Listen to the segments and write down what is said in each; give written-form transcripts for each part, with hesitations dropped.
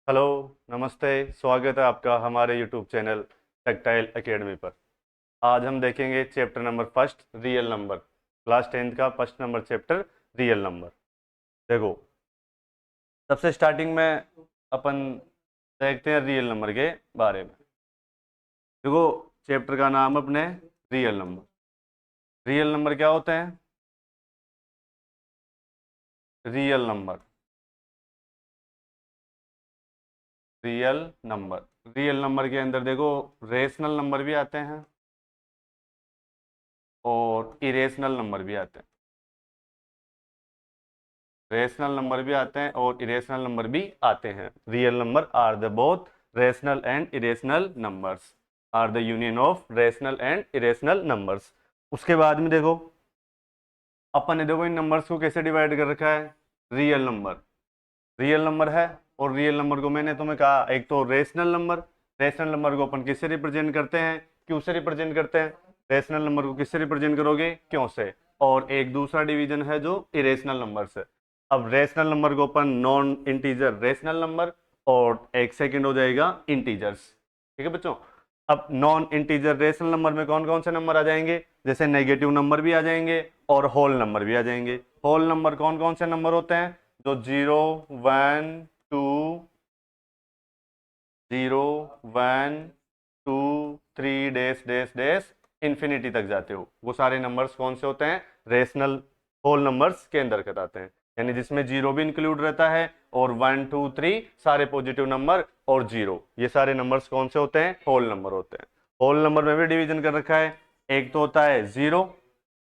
Hello, नमस्ते। स्वागत है आपका हमारे यूट्यूब चैनल टेक्टाइल एकेडमी पर। आज हम देखेंगे chapter number first, real number. Class 10th का first number chapter, real number. देखो, सबसे स्टार्टिंग में अपन देखते हैं रियल नंबर के बारे में। देखो, चैप्टर का नाम अपने रियल नंबर। रियल नंबर क्या होते हैं? Real number, real number. Real number के अंदर देखो, रेशनल नंबर भी आते हैं और इरेशनल नंबर भी आते हैं। रेशनल नंबर भी आते हैं और इरेशनल नंबर भी आते हैं। Real number are the both rational and irrational numbers, are the union of rational and irrational numbers. उसके बाद में देखो, अपन ने देखो इन नंबर्स को कैसे डिवाइड कर रखा है। रियल नंबर, रियल नंबर है। और रियल नंबर को मैंने तुम्हें कहा, एक तो रेशनल नंबर। रेशनल नंबर को अपन किससे रिप्रेजेंट करते हैं? क्यों से रिप्रेजेंट करते हैं। रेशनल नंबर को किससे रिप्रेजेंट करोगे? क्यों से। और एक दूसरा डिवीजन है जो इरेशनल नंबर से। अब रेशनल नंबर को अपन नॉन इंटीजर रेशनल नंबर, और एक सेकंड हो जाएगा इंटीजर्स। ठीक है बच्चों। अब नॉन इंटीजर रेशनल नंबर में कौन कौन से नंबर आ जाएंगे? जैसे नेगेटिव नंबर भी आ जाएंगे और होल नंबर भी आ जाएंगे। होल नंबर कौन कौन से नंबर होते हैं? जो 0, 1, 2, 0, 1, 2, 3 डैश डैश डैश इंफिनिटी तक जाते हो, वो सारे नंबर्स कौन से होते हैं? रेशनल होल नंबर्स के अंदर आते हैं। यानी जिसमें जीरो भी इंक्लूड रहता है, और 1, 2, 3 सारे पॉजिटिव नंबर, और जीरो, ये सारे नंबर्स कौन से होते हैं? होल नंबर होते हैं। होल नंबर में भी डिवीजन कर रखा है। एक तो होता है जीरो,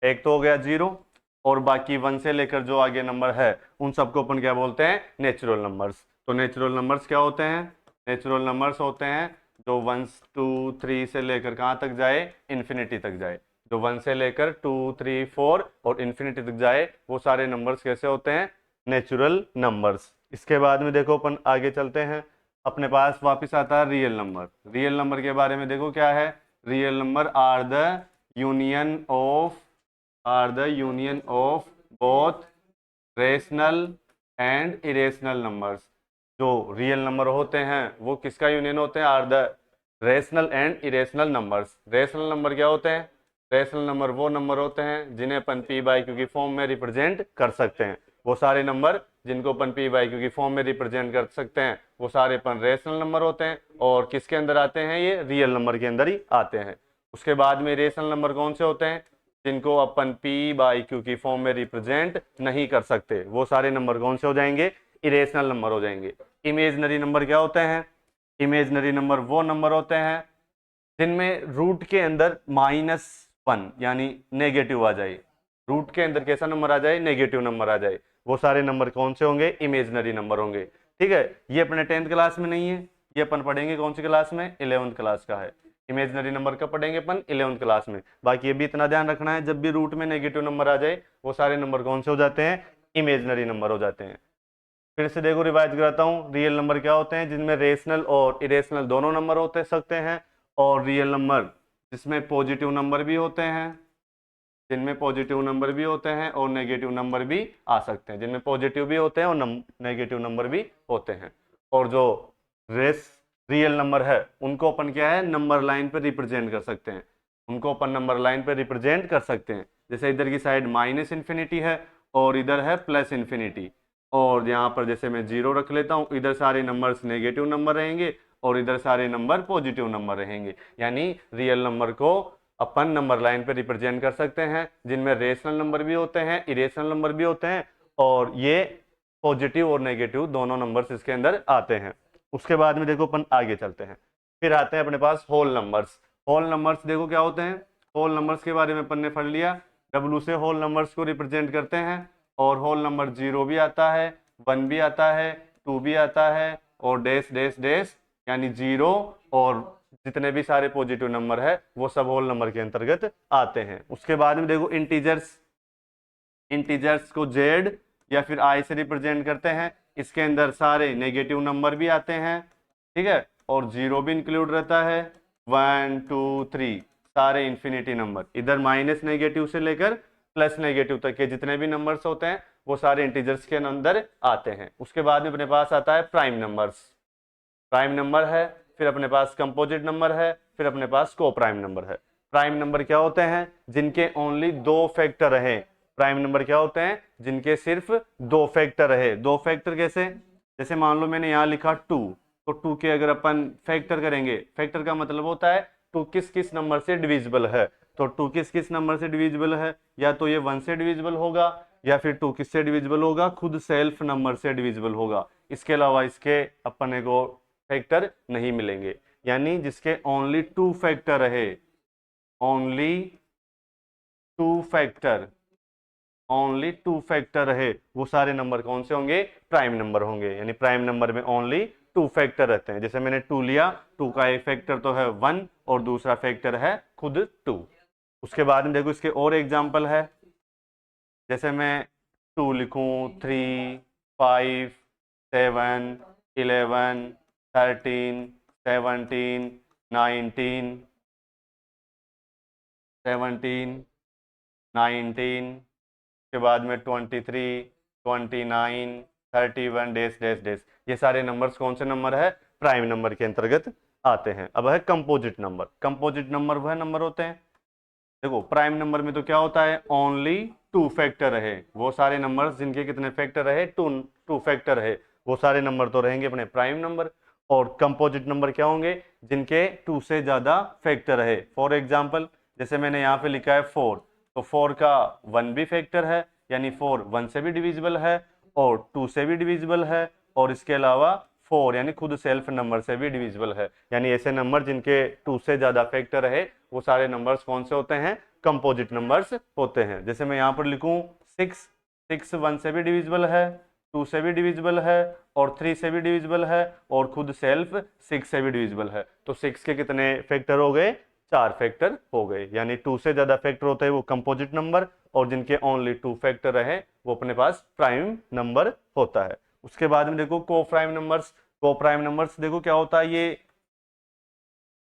एक तो हो गया जीरो, और बाकी 1 से लेकर जो आगे नंबर है उन सबको अपन क्या बोलते हैं? Natural numbers. तो नेचुरल नंबर्स क्या होते हैं? नेचुरल नंबर्स होते हैं जो 1, 2, 3 से लेकर कहाँ तक जाए? इन्फिनिटी तक जाए। जो 1 से लेकर 2, 3, 4 और इन्फिनिटी तक जाए, वो सारे नंबर्स कैसे होते हैं? Natural numbers. इसके बाद में देखो, अपन आगे चलते हैं। अपने पास वापस आता है रियल नंबर। रियल नंबर के बारे में देखो क्या है। Real number are the union of, are the union of both rational and irrational numbers. जो रियल नंबर होते हैं वो किसका यूनियन होते हैं? Are the rational and irrational numbers. Rational number क्या होते हैं? रेशनल नंबर वो नंबर होते हैं जिन्हें अपन पी बाई क्यू की फॉर्म में रिप्रेजेंट कर सकते हैं। वो सारे नंबर जिनको अपन पी बाई क्यू की फॉर्म में रिप्रेजेंट कर सकते हैं, वो सारे अपन रेशनल नंबर होते हैं। और किसके अंदर आते हैं? ये रियल नंबर के अंदर ही आते हैं। उसके बाद में इरेशनल नंबर कौन से होते हैं? जिनको अपन पी बाई क्यू की फॉर्म में रिप्रेजेंट नहीं कर सकते, वो सारे नंबर कौन से हो जाएंगे? इरेशनल नंबर हो जाएंगे। इमेजनरी नंबर क्या होते हैं? इमेजनरी नंबर वो नंबर होते हैं जिनमें रूट के अंदर -1 यानी नेगेटिव आ जाए। रूट के अंदर कैसा नंबर आ जाए? नेगेटिव नंबर आ जाए। वो सारे नंबर कौन से होंगे? इमेजनरी नंबर होंगे। ठीक है। ये अपने 10th क्लास में नहीं है, ये अपन पढ़ेंगे कौन सी क्लास में? 11th क्लास का है। इमेजनरी नंबर कब पढ़ेंगे अपन? 11th क्लास में। बाकी ये भी इतना ध्यान रखना है, जब भी रूट में नेगेटिव नंबर आ जाए, वो सारे नंबर कौन से हो जाते हैं? इमेजनरी नंबर हो जाते हैं। फिर से देखो, रिवाइज कराता हूँ। रियल नंबर क्या होते हैं? जिनमें रेशनल और इरेशनल दोनों नंबर होते सकते हैं। और रियल नंबर जिसमें पॉजिटिव नंबर भी होते हैं, जिनमें पॉजिटिव नंबर भी होते हैं और नेगेटिव नंबर भी आ सकते हैं। जिनमें पॉजिटिव भी होते हैं और नेगेटिव नंबर भी होते हैं। और जो रेस रियल नंबर है उनको अपन क्या है? नंबर लाइन पर रिप्रेजेंट कर सकते हैं। उनको अपन नंबर लाइन पर रिप्रेजेंट कर सकते हैं। जैसे इधर की साइड -इन्फिनिटी है और इधर है +इन्फिनिटी। और यहाँ पर जैसे मैं 0 रख लेता हूँ, इधर सारे नंबर्स नेगेटिव नंबर रहेंगे और इधर सारे नंबर पॉजिटिव नंबर रहेंगे। यानी रियल नंबर को अपन नंबर लाइन पे रिप्रेजेंट कर सकते हैं, जिनमें रेशनल नंबर भी होते हैं, इरेशनल नंबर भी होते हैं, और ये पॉजिटिव और नेगेटिव दोनों नंबर्स इसके अंदर आते हैं। उसके बाद में देखो, अपन आगे चलते हैं। फिर आते हैं अपने पास होल नंबर्स। होल नंबर्स देखो क्या होते हैं। होल नंबर्स के बारे में अपन ने पढ़ लिया। डब्लू से होल नंबर्स को रिप्रेजेंट करते हैं। और होल नंबर 0 भी आता है, 1 भी आता है, 2 भी आता है, और डैश डैश डैश, यानी 0 और जितने भी सारे पॉजिटिव नंबर है वो सब होल नंबर के अंतर्गत आते हैं। उसके बाद में देखो, इंटीजर्स। इंटीजर्स को जेड या फिर आई से रिप्रेजेंट करते हैं। इसके अंदर सारे नेगेटिव नंबर भी आते हैं। ठीक है। और 0 भी इंक्लूड रहता है। 1, 2, 3 सारे इंफिनिटी नंबर। इधर माइनस नेगेटिव से लेकर प्लस नेगेटिव तक के जितने भी नंबर्स होते हैं वो सारे इंटीजर्स के अंदर आते हैं। उसके बाद में अपने पास आता है प्राइम नंबर्स। प्राइम नंबर है, फिर अपने पास कंपोजिट नंबर है, फिर अपने पास को प्राइम नंबर है। प्राइम नंबर क्या होते हैं? जिनके ओनली दो फैक्टर रहे। प्राइम नंबर क्या होते हैं? जिनके सिर्फ दो फैक्टर रहे। दो फैक्टर कैसे? जैसे मान लो मैंने यहाँ लिखा 2, तो 2 के अगर अपन फैक्टर करेंगे, फैक्टर का मतलब होता है 2 किस किस नंबर से डिविजिबल है। तो 2 किस किस नंबर से डिविजिबल है? या तो ये 1 से डिविजिबल होगा, या फिर 2 किससे डिविजिबल होगा? खुद सेल्फ नंबर से डिविजिबल होगा। इसके अलावा इसके अपने को फैक्टर नहीं मिलेंगे। यानी जिसके ओनली 2 फैक्टर रहे, ओनली 2 फैक्टर, ओनली 2 फैक्टर रहे, वो सारे नंबर कौन से होंगे? प्राइम नंबर होंगे। यानी प्राइम नंबर में ओनली 2 फैक्टर रहते हैं। जैसे मैंने 2 लिया, 2 का एक फैक्टर तो है 1 और दूसरा फैक्टर है खुद 2। उसके बाद में देखो इसके और एग्जांपल है। जैसे मैं 2 लिखूं, 3, 5, 7, 11, 13, 17, 19, 17, 19 के बाद में 23, 29, 31 डैश डैश डैश, ये सारे नंबर्स कौन से नंबर है? प्राइम नंबर के अंतर्गत आते हैं। अब है कंपोजिट नंबर। कंपोजिट नंबर वह नंबर होते हैं, देखो प्राइम नंबर में तो क्या होता है? ओनली 2 फैक्टर रहे। वो सारे नंबर्स जिनके कितने फैक्टर रहे? 2 फैक्टर रहे, वो सारे नंबर तो रहेंगे अपने प्राइम नंबर। और कंपोजिट नंबर क्या होंगे? जिनके 2 से ज्यादा फैक्टर रहे। फॉर एग्जाम्पल जैसे मैंने यहाँ पे लिखा है 4, तो 4 का 1 भी फैक्टर है, यानी 4 1 से भी डिविजिबल है और 2 से भी डिविजिबल है, और इसके अलावा 4 यानी खुद सेल्फ नंबर से भी डिविजिबल है। यानी ऐसे नंबर जिनके 2 से ज्यादा फैक्टर है, वो सारे नंबर्स कौन से होते हैं? कंपोजिट नंबर्स होते हैं। जैसे मैं यहाँ पर लिखूं 6, 6 1 से भी डिविजिबल है, 2 से भी डिविजिबल है और 3 से भी डिविजिबल है, और खुद सेल्फ 6 से भी डिविजिबल है। तो 6 के कितने फैक्टर हो गए? 4 फैक्टर हो गए। यानी 2 से ज्यादा फैक्टर होते हैं वो कंपोजिट नंबर, और जिनके ओनली 2 फैक्टर रहे वो अपने पास प्राइम नंबर होता है। उसके बाद में देखो को प्राइम नंबर्स। को प्राइम नंबर्स देखो क्या होता है, ये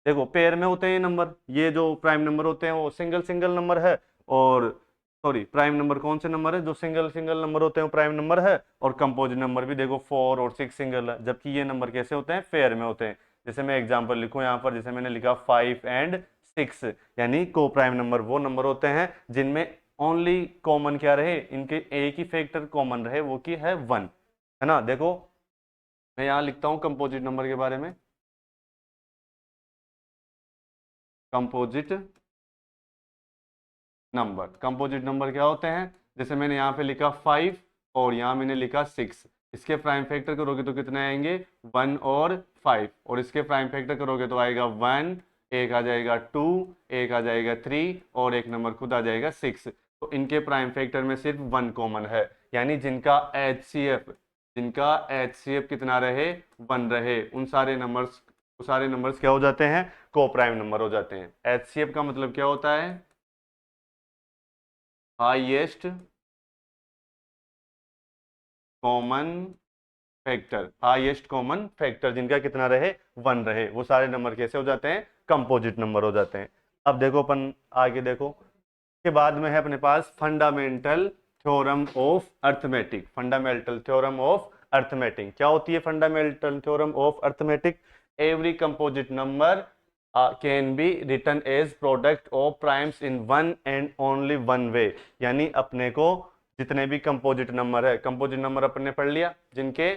देखो पेयर में होते हैं ये नंबर। ये जो प्राइम नंबर होते हैं वो सिंगल सिंगल नंबर है, और सॉरी प्राइम नंबर कौन से नंबर है? जो सिंगल सिंगल नंबर होते हैं वो प्राइम नंबर है। और कंपोजिट नंबर भी देखो 4 और 6 सिंगल है, जबकि ये नंबर कैसे होते हैं? पेयर में होते हैं। जैसे मैं एग्जांपल लिखूं यहाँ पर, जैसे मैंने लिखा 5 एंड 6, यानी को प्राइम नंबर वो नंबर होते हैं जिनमें ओनली कॉमन क्या रहे? इनके एक ही फैक्टर कॉमन रहे, वो की है 1, है ना। देखो मैं यहाँ लिखता हूँ कंपोजिट नंबर के बारे में। कंपोजिट नंबर, कंपोजिट नंबर क्या होते हैं? जैसे मैंने यहाँ पे लिखा 5 और यहाँ मैंने लिखा 6, इसके प्राइम फैक्टर करोगे तो कितने आएंगे? 1 और 5, और इसके प्राइम फैक्टर करोगे तो आएगा 1, एक आ जाएगा 2, एक आ जाएगा 3, और एक नंबर खुद आ जाएगा 6। तो इनके प्राइम फैक्टर में सिर्फ 1 कॉमन है। यानी जिनका HCF, जिनका HCF कितना रहे? 1 रहे, उन सारे नंबर्स, वो सारे नंबर्स क्या हो जाते हैं? को प्राइम नंबर हो जाते हैं। HCF का मतलब क्या होता है? Highest common factor. Highest common factor जिनका कितना रहे? 1 रहे, वो सारे नंबर कैसे हो जाते हैं? कंपोजिट नंबर हो जाते हैं। अब देखो अपन आगे देखो, के बाद में है अपने पास fundamental theorem of arithmetic. Fundamental theorem of arithmetic क्या होती है? Fundamental theorem of arithmetic, every composite number can be written as product of primes in one and only one way. यानी अपने को जितने भी कंपोजिट नंबर है, कंपोजिट नंबर अपन ने पढ़ लिया, जिनके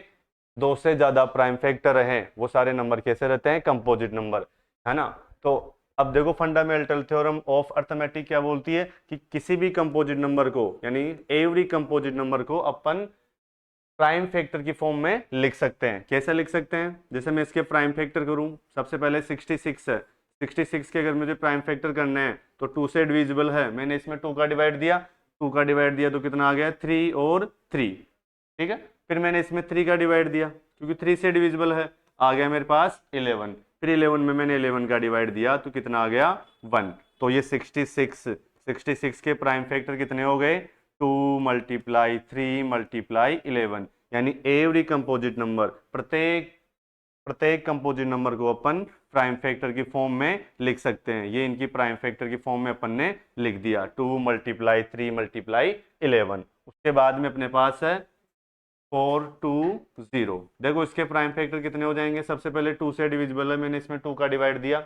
2 से ज्यादा प्राइम फैक्टर हैं, वो सारे नंबर कैसे रहते हैं? कंपोजिट नंबर, है ना। तो अब देखो फंडामेंटल थ्योरम ऑफ अर्थमेटिक क्या बोलती है कि किसी भी कंपोजिट नंबर को, यानी एवरी कंपोजिट नंबर को अपन प्राइम फैक्टर की फॉर्म में लिख सकते हैं। कैसे लिख सकते हैं? जैसे मैं इसके प्राइम फैक्टर करूं, सबसे पहले 66 है, 66 के अगर मुझे प्राइम फैक्टर करने हैं तो 2 से डिविजिबल है, मैंने इसमें 2 का डिवाइड दिया, 2 का डिवाइड दिया तो कितना आ गया? 3 और 3, ठीक है। फिर मैंने इसमें 3 का डिवाइड दिया, क्योंकि 3 से डिविजिबल है, आ गया मेरे पास 11। फिर 11 में मैंने 11 का डिवाइड दिया तो कितना आ गया? 1। तो ये 66 के प्राइम फैक्टर कितने हो गए? 2 × 3 × 11। यानी एवरी कंपोजिट नंबर, प्रत्येक प्रत्येक कंपोजिट नंबर को अपन प्राइम फैक्टर की फॉर्म में लिख सकते हैं। ये इनकी प्राइम फैक्टर की फॉर्म में अपन ने लिख दिया, 2 × 3 × 11। उसके बाद में अपने पास है 420। देखो इसके प्राइम फैक्टर कितने हो जाएंगे, सबसे पहले 2 से डिविजिबल है, मैंने इसमें 2 का डिवाइड दिया,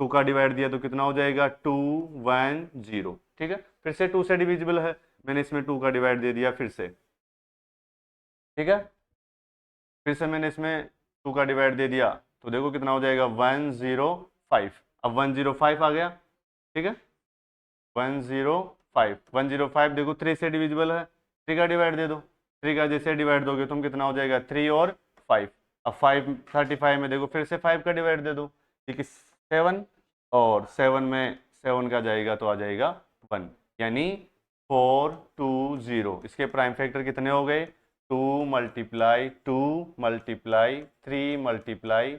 2 का डिवाइड दिया तो कितना हो जाएगा 210। ठीक है, फिर से 2 से डिविजिबल है, मैंने इसमें 2 का डिवाइड दे दिया फिर से। ठीक है, फिर से मैंने इसमें 2 का डिवाइड दे दिया तो देखो कितना हो जाएगा 105। अब 105 आ गया। ठीक है, 105, 105 देखो 3 से डिविजिबल है, 3 का डिवाइड दे दो, 3 का जैसे डिवाइड दोगे तुम कितना हो जाएगा 3 और 5। अब 535 में देखो फिर से 5 का डिवाइड दे दो, ठीक है 7, और 7 में 7 का जाएगा तो आ जाएगा 1, यानी 420। इसके प्राइम फैक्टर कितने हो गए 2 multiply 2 multiply 3 multiply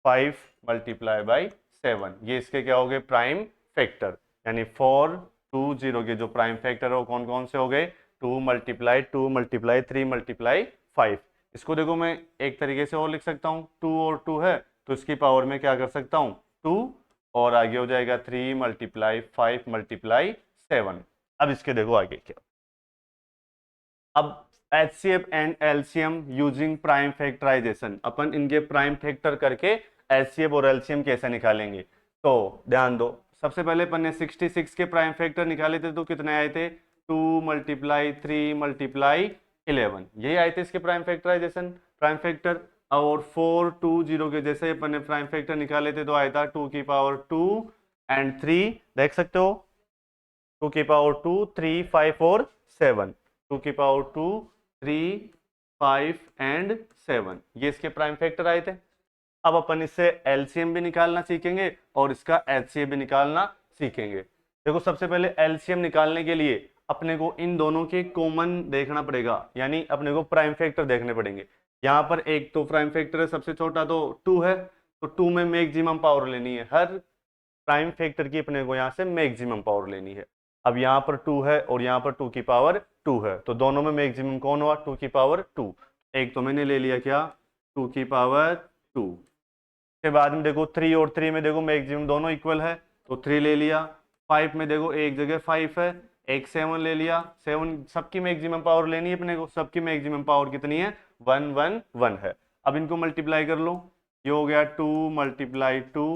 5 multiply by 7, ये इसके क्या हो गए प्राइम फैक्टर। यानी 420 के जो प्राइम फैक्टर है वो कौन कौन से हो गए 2 मल्टीप्लाई 2 मल्टीप्लाई 3 मल्टीप्लाई 5। इसको देखो मैं एक तरीके से और लिख सकता हूँ, 2 और 2 है तो इसकी पावर में क्या कर सकता हूँ 2, और आगे हो जाएगा 3 मल्टीप्लाई 5 मल्टीप्लाई 7। अब इसके देखो आगे क्या, अब HCF and LCM using prime factorization, अपन इनके प्राइम फैक्टर करके HCF और LCM कैसे निकालेंगे। तो ध्यान दो, सबसे पहले अपन ने 66 के प्राइम फैक्टर निकाले थे तो कितने आए थे 2 मल्टीप्लाई 3 मल्टीप्लाई 11, यही आए थे इसके प्राइम फैक्टराइजेशन प्राइम फैक्टर। और 420 के जैसे अपन ने प्राइम फैक्टर निकाले थे तो आया था 2 की पावर 2 एंड 3, देख सकते हो 2 की पावर 2 3 5 और 7, 2 की पावर 2 3 5 एंड 7, ये इसके प्राइम फैक्टर आए थे। अब अपन इससे एलसीएम भी निकालना सीखेंगे और इसका एचसीएफ भी निकालना सीखेंगे। देखो सबसे पहले एलसीएम निकालने के लिए अपने को इन दोनों के कॉमन देखना पड़ेगा, यानी अपने को प्राइम फैक्टर देखने पड़ेंगे। यहाँ पर एक तो प्राइम फैक्टर है सबसे छोटा तो 2 है, तो 2 में मैक्सिमम पावर लेनी है, हर प्राइम फैक्टर की अपने को यहाँ से मैक्सिमम पावर लेनी है। अब यहाँ पर 2 है और यहाँ पर 2 की पावर 2 है, तो दोनों में मैक्सिमम कौन हुआ 2 की पावर 2। एक तो मैंने ले लिया क्या 2 की पावर 2, के बाद में देखो 3 और 3 में देखो मैक्सिमम दोनों इक्वल है तो 3 ले लिया, 5 में देखो एक जगह 5 है, एक 7 ले लिया, 7 सबकी मैक्सिमम पावर लेनी है अपने को, सबकी मैक्सिमम पावर कितनी है 111 है। अब इनको मल्टीप्लाई कर लो, ये हो गया 2 multiply 2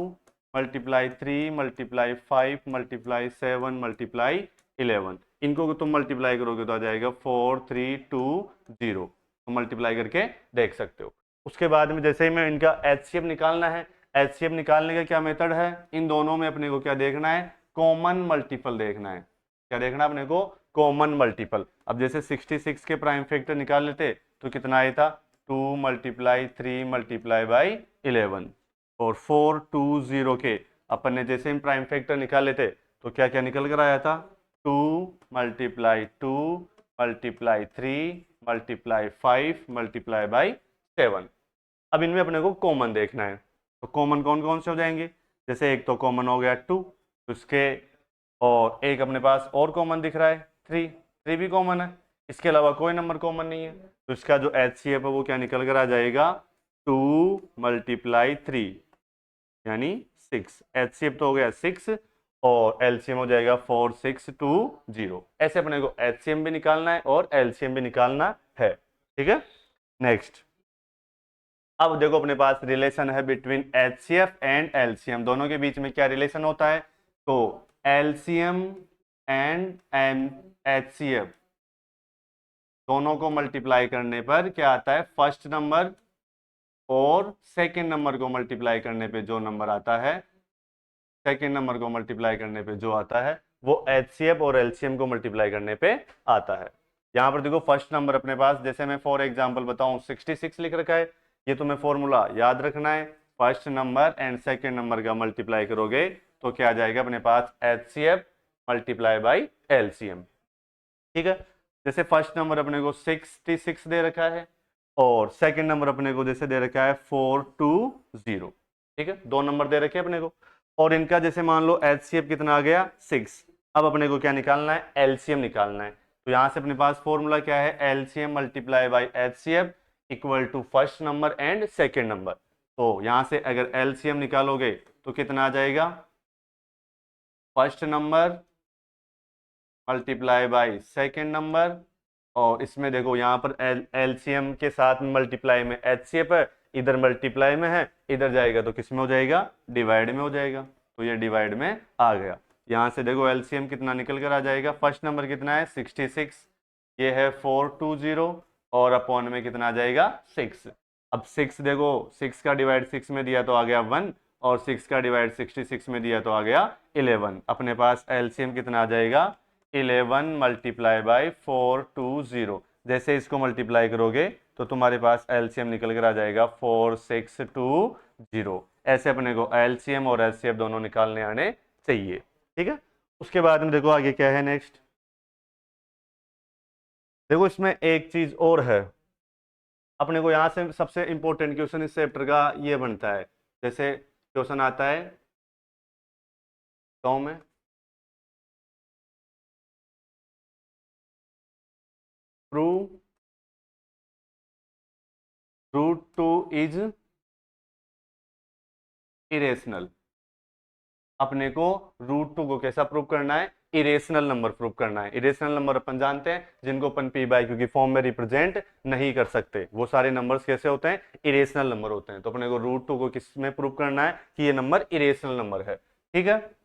multiply 3 multiply 5 multiply 7 multiply 11, इनको तुम मल्टीप्लाई करोगे तो आ जाएगा 4320, तो मल्टीप्लाई करके देख सकते हो। उसके बाद में जैसे ही मैं इनका एचसीएफ निकालना है, एचसीएफ निकालने का क्या मेथड है, इन दोनों में अपने को क्या देखना है कॉमन मल्टीपल देखना है। क्या देखना है अपने को कॉमन मल्टीपल। अब जैसे 66 के प्राइम फैक्टर निकाल लेते तो कितना आया था 2 मल्टीप्लाई 3 मल्टीप्लाई बाई 11, और 420 के अपन ने जैसे ही प्राइम फैक्टर निकाल लेते तो क्या क्या निकल कर आया था 2 multiply 2 multiply 3 multiply 5 multiply by 7। अब इनमें अपने को कॉमन देखना है, तो कॉमन कौन कौन से हो जाएंगे, जैसे एक तो कॉमन हो गया 2, तो इसके और एक अपने पास और कॉमन दिख रहा है 3 भी कॉमन है, इसके अलावा कोई नंबर कॉमन नहीं है, तो इसका जो एचसीएफ है वो क्या निकल कर आ जाएगा 2 मल्टीप्लाई 3 यानी 6, एचसीएफ तो हो गया 6 और एलसीएम हो जाएगा 4620। ऐसे अपने को एचसीएम भी निकालना है और एलसीएम भी निकालना है। ठीक है, नेक्स्ट अब देखो अपने पास रिलेशन है बिटवीन एचसीएफ एंड एलसीएम, दोनों के बीच में क्या रिलेशन होता है, तो एलसीएम एंड एचसीएफ दोनों को मल्टीप्लाई करने पर क्या आता है फर्स्ट नंबर और सेकंड नंबर को मल्टीप्लाई करने पे जो नंबर आता है, सेकंड नंबर को मल्टीप्लाई करने पे जो आता है वो एचसीएफ और एलसीएम को मल्टीप्लाई करने पे आता है। यहाँ पर देखो फर्स्ट नंबर अपने पास, जैसे मैं फॉर एग्जांपल बताऊं 66 लिख रखा है, ये तुम्हें फॉर्मूला याद रखना है, first number and second number का मल्टीप्लाई करोगे तो क्या आ जाएगा अपने पास एचसीएफ मल्टीप्लाई बाई एलसीएम। ठीक है, जैसे फर्स्ट नंबर अपने को 66 दे रखा है और सेकंड नंबर अपने को जैसे दे रखा है 420। ठीक है, दो नंबर दे रखे अपने को, और इनका जैसे मान लो एचसीएफ कितना आ गया 6। अब अपने को क्या निकालना है एलसीएम निकालना है, तो यहाँ से अपने पास फॉर्मूला क्या है LCM multiply by HCF equal to first number and second number. तो यहाँ से अगर एलसीएम निकालोगे तो कितना आ जाएगा first number multiply by second number और इसमें देखो यहाँ पर एलसीएम के साथ में मल्टीप्लाई में एचसीएफ है, इधर मल्टीप्लाई में है, इधर जाएगा तो किस में हो जाएगा, डिवाइड में हो जाएगा। तो ये डिवाइड में आ गया। यहाँ से देखो एलसीएम कितना निकल कर आ जाएगा, फर्स्ट नंबर कितना है 66, ये है 420, और अपॉन में कितना आ जाएगा 6। अब 6 देखो, 6 का डिवाइड 6 में दिया तो आ गया 1, और 6 का डिवाइड 66 में दिया तो आ गया 11। अपने पास एलसीएम कितना आ जाएगा 11 मल्टीप्लाई बाई 420। जैसे इसको मल्टीप्लाई करोगे तो तुम्हारे पास एलसीएम निकल कर आ जाएगा 4620। ऐसे अपने को एलसीएम और एचसीएफ दोनों निकालने आने चाहिए। ठीक है, उसके बाद में देखो आगे क्या है नेक्स्ट। देखो इसमें एक चीज और है, अपने को यहाँ से सबसे इंपॉर्टेंट क्वेश्चन इस चैप्टर का ये बनता है। जैसे क्वेश्चन आता है तो में प्रूव √2 इज इरेशनल। अपने को √2 को कैसा प्रूव करना है, इरेशनल नंबर प्रूव करना है। इरेशनल नंबर अपन जानते हैं जिनको अपन पी बाई क्यू की फॉर्म में रिप्रेजेंट नहीं कर सकते, वो सारे नंबर्स कैसे होते हैं, इरेशनल नंबर होते हैं। तो अपने को √2 को किस में प्रूव करना है कि ये नंबर इरेशनल नंबर है। ठीक है,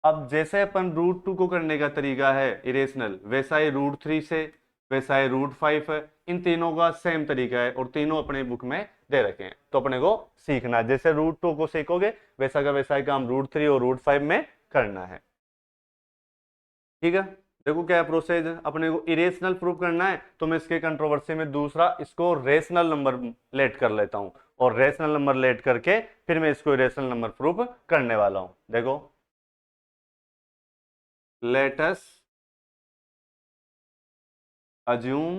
अब जैसे अपन √2 को करने का तरीका है इरेशनल, वैसा ही √3 से, वैसा ही √5 है, इन तीनों का सेम तरीका है और तीनों अपने बुक में दे रखे हैं। तो अपने को सीखना है, जैसे √2 को सीखोगे वैसा का वैसा ही काम √3 और √5 में करना है। ठीक है, देखो क्या प्रोसेस है, अपने को इरेशनल प्रूव करना है तो मैं इसके कंट्रोवर्सी में दूसरा इसको रेशनल नंबर लेट कर लेता हूं, और रेशनल नंबर लेट करके फिर मैं इसको इरेशनल नंबर प्रूव करने वाला हूं। देखो let us assume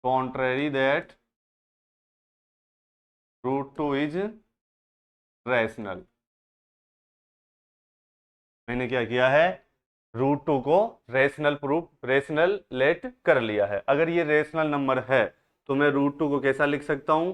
contrary that √2 is rational। मैंने क्या किया है, √2 को रेशनल लेट कर लिया है। अगर ये रेशनल नंबर है तो मैं √2 को कैसा लिख सकता हूं,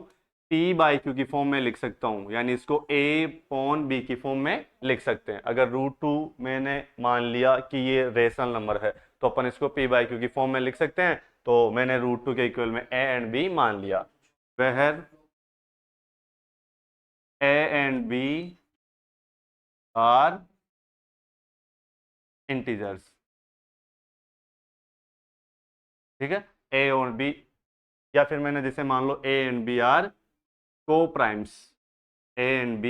पी बाई क्यू की फॉर्म में लिख सकता हूं, यानी इसको a पॉन बी की फॉर्म में लिख सकते हैं। अगर √2 मैंने मान लिया कि ये रेशनल नंबर है तो अपन इसको पी बाई क्यू की फॉर्म में लिख सकते हैं। तो मैंने √2 के इक्वल में a एंड b मान लिया, where a and b are integers. ठीक है, a और b, या फिर मैंने जैसे मान लो a and b are coprimes, a and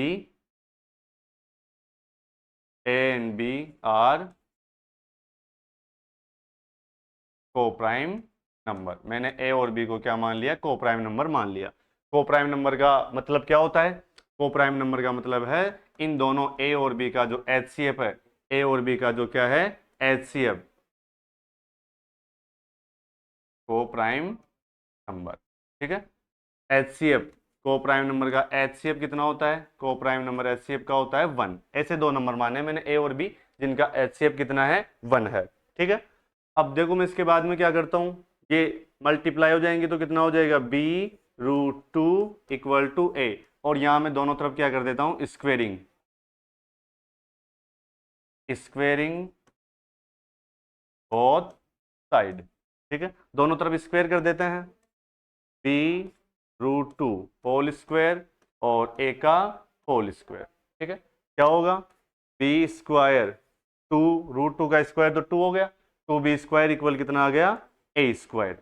b are coprime number. मैंने a और b को क्या मान लिया, को प्राइम नंबर मान लिया। को प्राइम नंबर का मतलब क्या होता है, को प्राइम नंबर का मतलब है इन दोनों a और b का जो एचसीएफ है, a और b का जो क्या है एचसीएफ, को प्राइम नंबर। ठीक है, एचसीएफ, को प्राइम नंबर का एचसीएफ कितना होता है, को प्राइम नंबर एचसीएफ का होता है 1। ऐसे दो नंबर माने मैंने a और b जिनका एचसीएफ कितना है 1 है। ठीक है, अब देखो मैं इसके बाद में क्या करता हूं, ये मल्टीप्लाई हो जाएंगे तो कितना हो जाएगा b√2 इक्वल टू a, और यहां मैं दोनों तरफ क्या कर देता हूं, स्क्वेरिंग, स्क्वेरिंग बोथ साइड। ठीक है, दोनों तरफ स्क्वेयर कर देते हैं, b√2 होल स्क्वायर और a का होल स्क्वायर। ठीक है, क्या होगा, b स्क्वायर 2, √2 का स्क्वायर तो 2 हो गया, 2b² इक्वल कितना आ गया a स्क्वायर,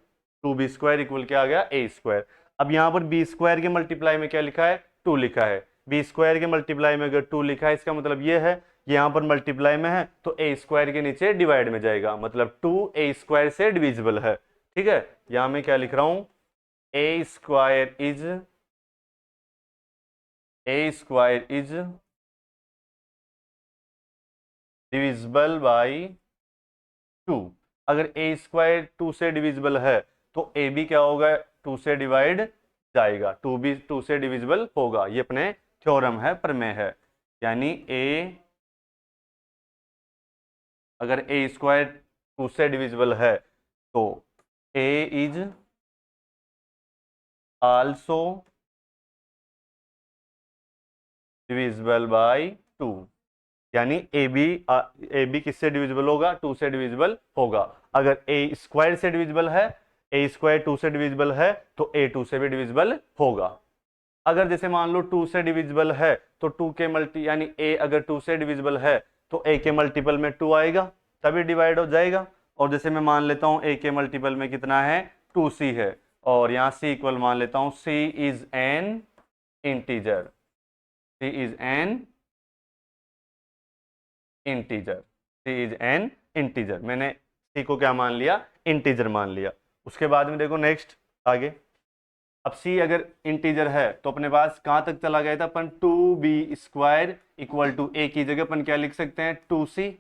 2b² इक्वल क्या आ गया a स्क्वायर। अब यहाँ पर b² के मल्टीप्लाई में क्या लिखा है, 2 लिखा है, b² के मल्टीप्लाई में अगर 2 लिखा है इसका मतलब ये है यहाँ पर मल्टीप्लाई में है तो a² के नीचे डिवाइड में जाएगा, मतलब 2a² से डिविजिबल है। ठीक है, यहाँ मैं क्या लिख रहा हूं, a² इज डिविजिबल बाई 2। अगर a² 2 से डिविजिबल है तो a भी क्या होगा, 2 से डिवाइड जाएगा, 2 भी 2 से डिविजिबल होगा। ये अपने थ्योरम है, प्रमेय है, यानी a, अगर a² 2 से डिविजिबल है तो a is also divisible by 2। यानी ए बी किससे डिविजिबल होगा, 2 से डिविजिबल होगा। अगर ए स्क्वायर से डिविजिबल है, ए स्क्वायर 2 से डिविजिबल है, तो ए 2 से भी डिविजिबल होगा। अगर जैसे मान लो 2 से डिविजिबल है तो 2 के मल्टी यानी ए अगर 2 से डिविजिबल है तो ए के मल्टीपल में 2 आएगा, तभी डिवाइड हो जाएगा। और जैसे मैं मान लेता हूं ए के मल्टीपल में कितना है, 2c है, और यहां c इक्वल मान लेता हूं c is an integer, c is an integer, c is an integer. मैंने c को क्या मान लिया, इंटीजर मान लिया। उसके बाद में देखो नेक्स्ट आगे, अब c अगर इंटीजर है तो अपने पास कहां तक चला गया था अपन, 2b square equal to a की जगह अपन क्या लिख सकते हैं, 2c,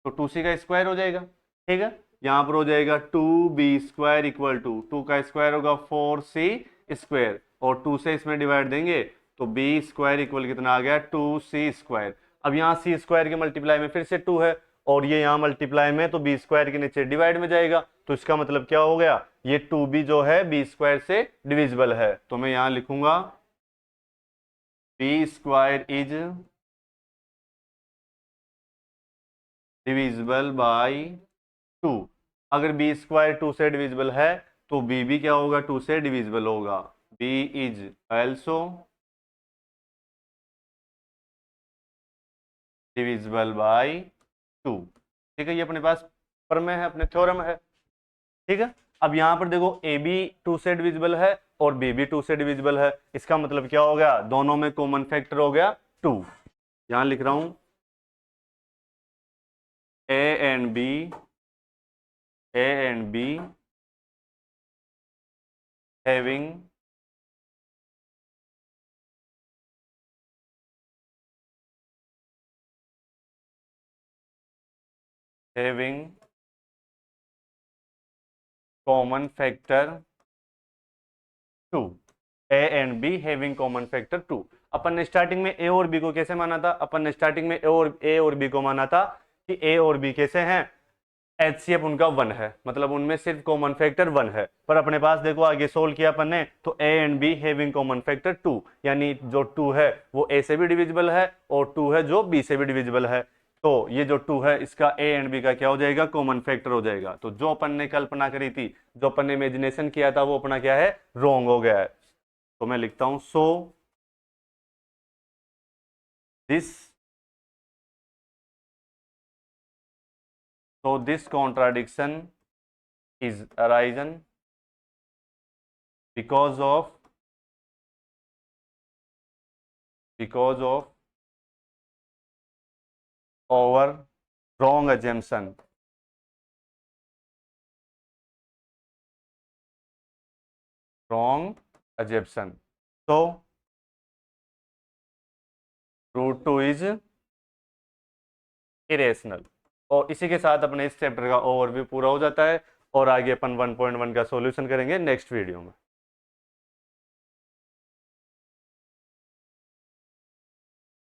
तो 2c का स्क्वायर हो जाएगा। ठीक है, यहां पर हो जाएगा 2b स्क्वायर इक्वल टू 2 का स्क्वायर होगा 4c स्क्वायर, और 2 से इसमें डिवाइड देंगे तो b स्क्वायर इक्वल कितना आ गया, 2c स्क्वायर। अब यहाँ c स्क्वायर के मल्टीप्लाई में फिर से 2 है, और ये यहाँ मल्टीप्लाई में तो b स्क्वायर के नीचे डिवाइड में जाएगा, तो इसका मतलब क्या हो गया, ये 2b जो है b स्क्वायर से डिविजिबल है। तो मैं यहां लिखूंगा b square is divisible by 2। अगर b स्क्वायर 2 से डिविजिबल है तो b भी क्या होगा, 2 से डिविजिबल होगा। b is also divisible by 2। ठीक है, ये अपने पास प्रमेय है, अपने थ्योरम है। ठीक है, अब यहां पर देखो ए बी 2 से डिविजिबल है और बी भी 2 से डिविजिबल है, इसका मतलब क्या हो गया, दोनों में कॉमन फैक्टर हो गया 2। यहां लिख रहा हूं A and B, A and B having having common factor 2। A and B having common factor 2। अपन ने स्टार्टिंग में ए और बी को कैसे माना था, अपन ने स्टार्टिंग में ए और बी को माना था कि ए और बी कैसे हैं, एचसीएफ उनका 1 है, मतलब उनमें सिर्फ कॉमन फैक्टर 1 है। पर अपने पास देखो आगे सोल्व किया अपन ने तो ए and B having common factor 2, यानी जो 2 है वो ए से भी डिविजिबल है और 2 है जो बी से भी डिविजिबल है। तो ये जो 2 है इसका ए एंड बी का क्या हो जाएगा, कॉमन फैक्टर हो जाएगा। तो जो अपन ने कल्पना करी थी, जो अपन ने इमेजिनेशन किया था, वो अपना क्या है, रॉन्ग हो गया है। तो मैं लिखता हूं so this this contradiction is arisen because of our wrong assumption, so root 2 is irrational. और इसी के साथ अपने इस चैप्टर का ओवरव्यू पूरा हो जाता है, और आगे अपन 1.1 का सॉल्यूशन करेंगे नेक्स्ट वीडियो में।